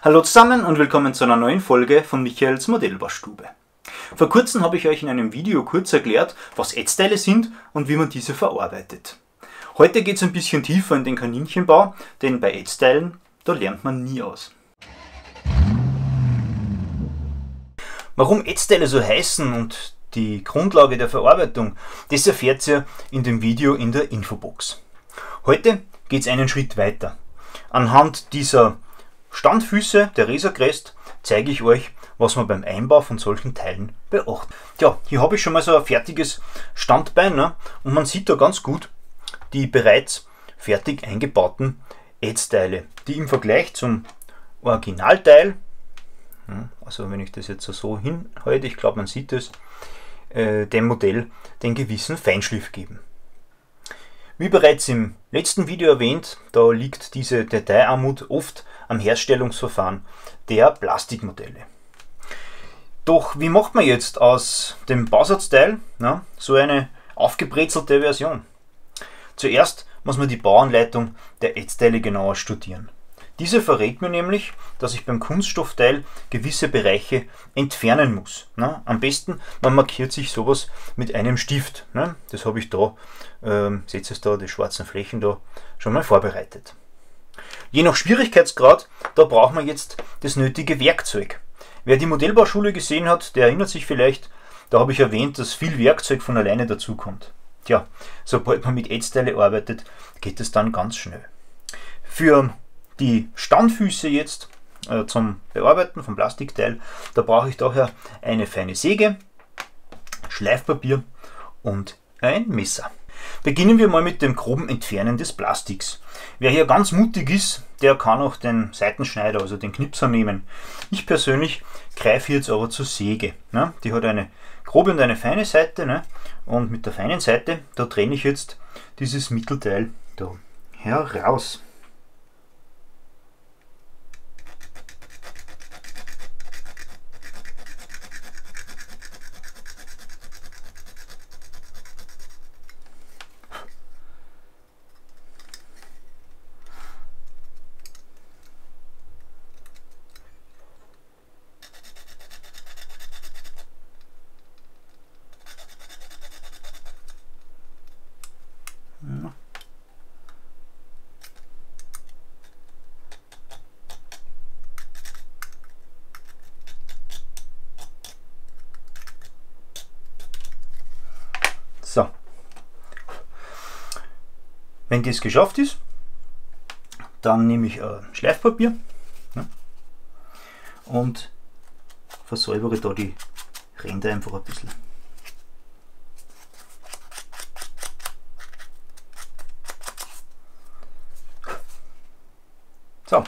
Hallo zusammen und willkommen zu einer neuen Folge von Michaels Modellbaustube. Vor kurzem habe ich euch in einem Video kurz erklärt, was Ätzteile sind und wie man diese verarbeitet. Heute geht es ein bisschen tiefer in den Kaninchenbau, denn bei Ätzteilen, da lernt man nie aus. Warum Ätzteile so heißen und die Grundlage der Verarbeitung, das erfährt ihr in dem Video in der Infobox. Heute geht es einen Schritt weiter. Anhand dieser Standfüße der Resercrest zeige ich euch, was man beim Einbau von solchen Teilen beachtet. Tja, hier habe ich schon mal so ein fertiges Standbein, ne? Und man sieht da ganz gut die bereits fertig eingebauten Ätzteile, die im Vergleich zum Originalteil, also wenn ich das jetzt so hinhalte, ich glaube man sieht es, dem Modell den gewissen Feinschliff geben. Wie bereits im letzten Video erwähnt, da liegt diese Detailarmut oft am Herstellungsverfahren der Plastikmodelle. Doch wie macht man jetzt aus dem Bausatzteil so eine aufgebrezelte Version? Zuerst muss man die Bauanleitung der Ätzteile genauer studieren. Diese verrät mir nämlich, dass ich beim Kunststoffteil gewisse Bereiche entfernen muss. Am besten, man markiert sich sowas mit einem Stift. Das habe ich da, seht ihr da, die schwarzen Flächen da, schon mal vorbereitet. Je nach Schwierigkeitsgrad, da braucht man jetzt das nötige Werkzeug. Wer die Modellbauschule gesehen hat, der erinnert sich vielleicht, da habe ich erwähnt, dass viel Werkzeug von alleine dazukommt. Tja, sobald man mit Ätzteile arbeitet, geht es dann ganz schnell. Für die Standfüße jetzt zum Bearbeiten vom Plastikteil, da brauche ich daher eine feine Säge, Schleifpapier und ein Messer. Beginnen wir mal mit dem groben Entfernen des Plastiks. Wer hier ganz mutig ist, der kann auch den Seitenschneider, also den Knipser nehmen. Ich persönlich greife jetzt aber zur Säge. Die hat eine grobe und eine feine Seite, und mit der feinen Seite, da trenne ich jetzt dieses Mittelteil da heraus. So, wenn das geschafft ist, dann nehme ich Schleifpapier und versäubere da die Ränder einfach ein bisschen. So,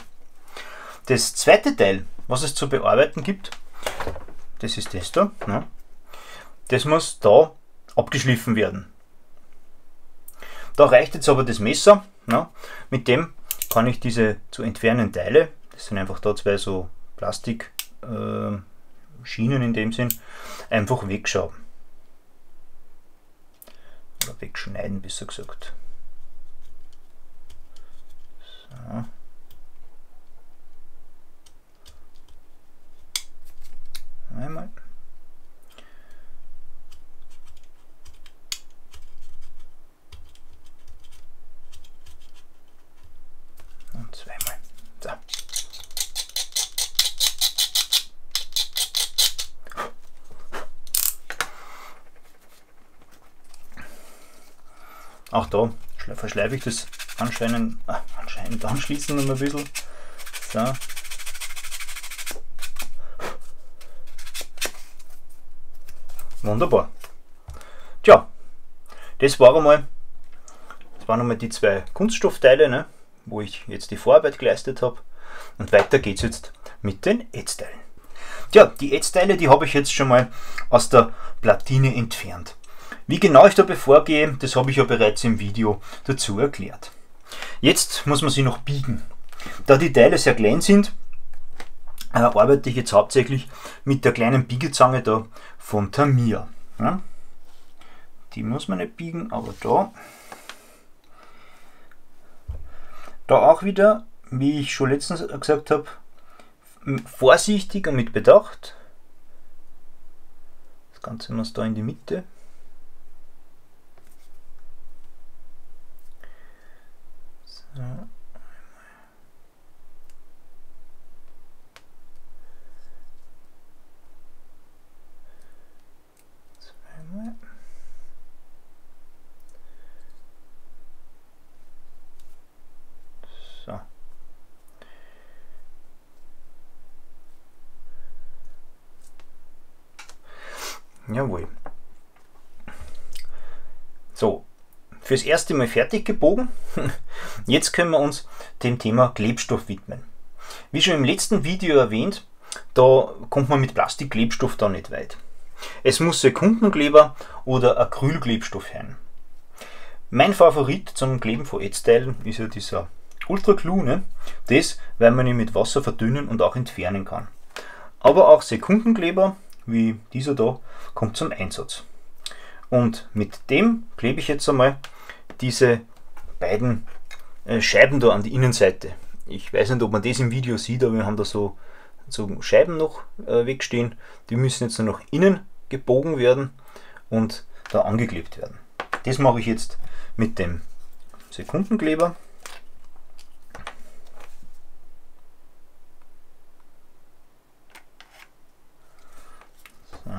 das zweite Teil, was es zu bearbeiten gibt, das ist das da. Das muss da abgeschliffen werden. Da reicht jetzt aber das Messer. Mit dem kann ich diese zu entfernenden Teile, das sind einfach da zwei so Plastikschienen in dem Sinn, einfach wegschaben. Oder wegschneiden, besser gesagt. So. Einmal. Und zweimal. So. Auch da verschleife ich das anscheinend anschließend noch ein bisschen. So. Wunderbar. Tja, das waren nochmal die zwei Kunststoffteile, wo ich jetzt die Vorarbeit geleistet habe. Und weiter geht es jetzt mit den Ätzteilen. Tja, die Ätzteile, die habe ich jetzt schon mal aus der Platine entfernt. Wie genau ich dabei vorgehe, das habe ich ja bereits im Video dazu erklärt. Jetzt muss man sie noch biegen. Da die Teile sehr klein sind, arbeite ich jetzt hauptsächlich mit der kleinen Biegezange da von Tamiya. Die muss man nicht biegen, aber da auch wieder, wie ich schon letztens gesagt habe, vorsichtig und mit Bedacht. Das Ganze muss da in die Mitte. So. Zweimal. So. Jawohl. So, fürs erste Mal fertig gebogen. Jetzt können wir uns dem Thema Klebstoff widmen. Wie schon im letzten Video erwähnt, da kommt man mit Plastikklebstoff da nicht weit. Es muss Sekundenkleber oder Acrylklebstoff sein. Mein Favorit zum Kleben von Ätzteilen ist ja dieser Ultra Glue, ne? Das, weil man ihn mit Wasser verdünnen und auch entfernen kann. Aber auch Sekundenkleber, wie dieser da, kommt zum Einsatz. Und mit dem klebe ich jetzt einmal diese beiden Scheiben da an die Innenseite. Ich weiß nicht, ob man das im Video sieht, aber wir haben da so Scheiben noch wegstehen. Die müssen jetzt nur nach innen gebogen werden und da angeklebt werden. Das mache ich jetzt mit dem Sekundenkleber. So.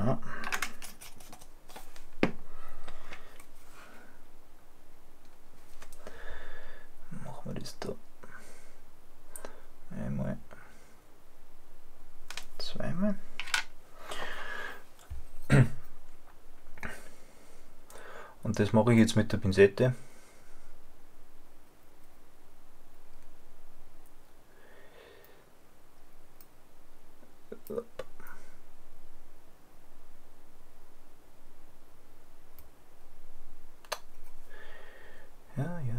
Machen wir das da einmal, zweimal. Und das mache ich jetzt mit der Pinzette. Ja, ja.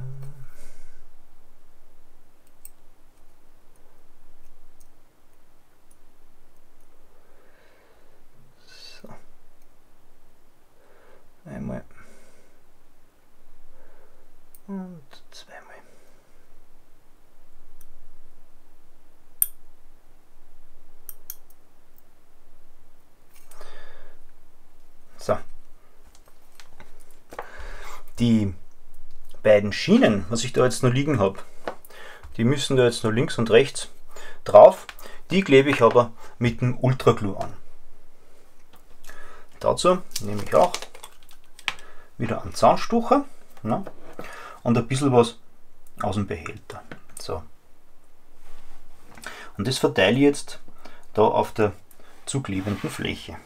So. Einmal. Und zweimal. So. Die beiden Schienen, was ich da jetzt noch liegen habe, die müssen da jetzt noch links und rechts drauf. Die klebe ich aber mit dem Ultra Glue an. Dazu nehme ich auch wieder einen Zahnstocher, ne, und ein bisschen was aus dem Behälter. So. Und das verteile ich jetzt da auf der zu klebenden Fläche.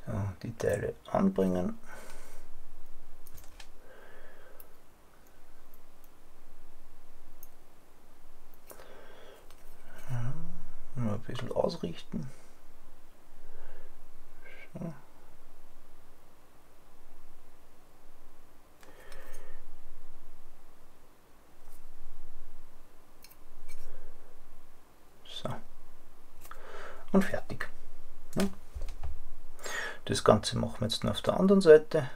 So, die Teile anbringen. Mal ein bisschen ausrichten. So. So. Und fertig. Ja. Das Ganze machen wir jetzt noch auf der anderen Seite.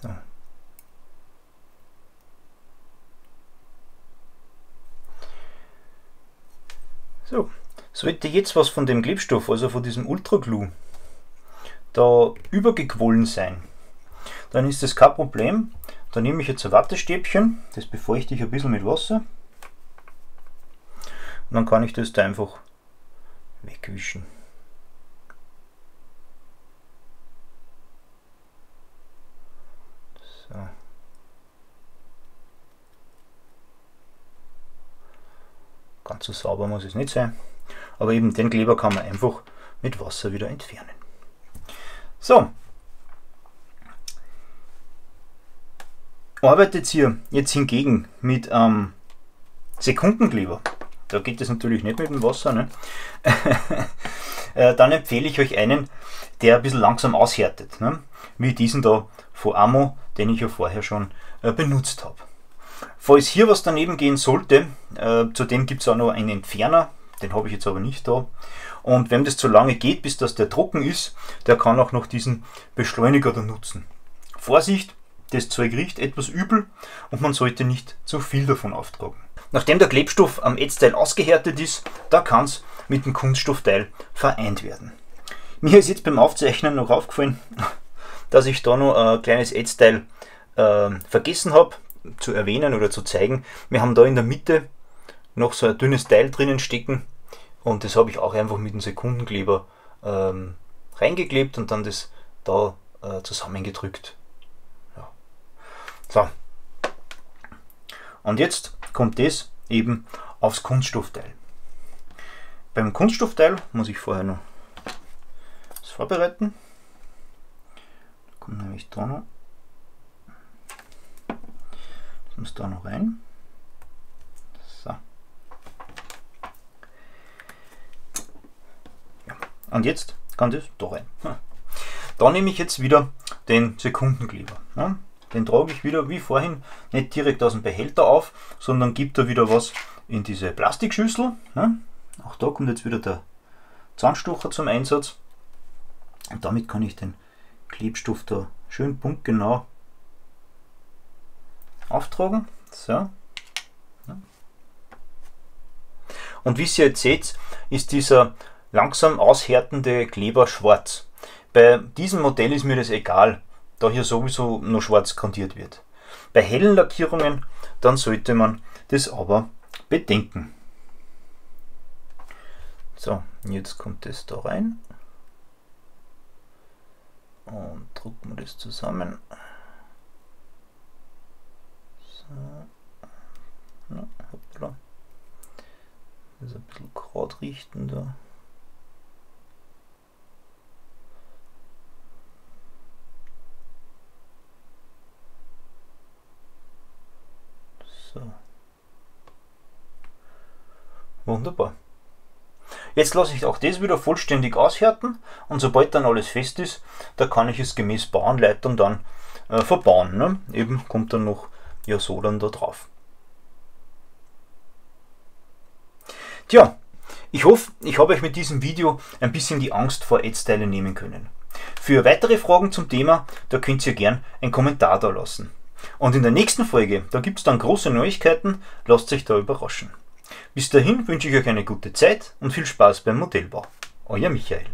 So. So, sollte jetzt was von dem Klebstoff, also von diesem Ultra Glue, da übergequollen sein, dann ist das kein Problem. Da nehme ich jetzt ein Wattestäbchen, das befeuchte ich ein bisschen mit Wasser und dann kann ich das da einfach wegwischen. So. Ganz so sauber muss es nicht sein. aber eben den Kleber kann man einfach mit Wasser wieder entfernen. So, arbeitet ihr jetzt hingegen mit Sekundenkleber, da geht es natürlich nicht mit dem Wasser, ne? Dann empfehle ich euch einen, der ein bisschen langsam aushärtet, ne? Wie diesen da von Ammo, den ich ja vorher schon benutzt habe. Falls hier was daneben gehen sollte, zudem gibt es auch noch einen Entferner, den habe ich jetzt aber nicht da. Und wenn das zu lange geht, bis das der trocken ist, der kann auch noch diesen Beschleuniger da nutzen. Vorsicht, das Zeug riecht etwas übel und man sollte nicht zu viel davon auftragen. Nachdem der Klebstoff am Ätzteil ausgehärtet ist, da kann es mit dem Kunststoffteil vereint werden. Mir ist jetzt beim Aufzeichnen noch aufgefallen, dass ich da noch ein kleines Ätzteil vergessen habe zu erwähnen oder zu zeigen. Wir haben da in der Mitte noch so ein dünnes Teil drinnen stecken und das habe ich auch einfach mit dem Sekundenkleber reingeklebt und dann das da zusammengedrückt. Ja. So. Und jetzt kommt das eben aufs Kunststoffteil. Beim Kunststoffteil muss ich vorher noch das vorbereiten. Da kommt nämlich da noch. Das muss da noch rein. So. Ja. Und jetzt kann das da rein. Da nehme ich jetzt wieder den Sekundenkleber. Ja. Den trage ich wieder wie vorhin nicht direkt aus dem Behälter auf, sondern gebe da wieder was in diese Plastikschüssel. Ja. Auch da kommt jetzt wieder der Zahnstocher zum Einsatz. Und damit kann ich den Klebstoff da schön punktgenau auftragen. So. Ja. Und wie ihr jetzt seht, ist dieser langsam aushärtende Kleber schwarz. Bei diesem Modell ist mir das egal, da hier sowieso nur schwarz kandiert wird. Bei hellen Lackierungen, dann sollte man das aber bedenken. So, jetzt kommt das da rein und drücken wir das zusammen. So. Ja, hoppla. Das ist ein bisschen gerade richten da. So. Wunderbar. Jetzt lasse ich auch das wieder vollständig aushärten und sobald dann alles fest ist, da kann ich es gemäß Bauanleitung dann verbauen. Ne? Eben kommt dann noch ja so dann da drauf. Tja, ich hoffe, ich habe euch mit diesem Video ein bisschen die Angst vor Ätzteilen nehmen können. Für weitere Fragen zum Thema, da könnt ihr gern einen Kommentar da lassen. Und in der nächsten Folge, da gibt es dann große Neuigkeiten, lasst euch da überraschen. Bis dahin wünsche ich euch eine gute Zeit und viel Spaß beim Modellbau. Euer Michael.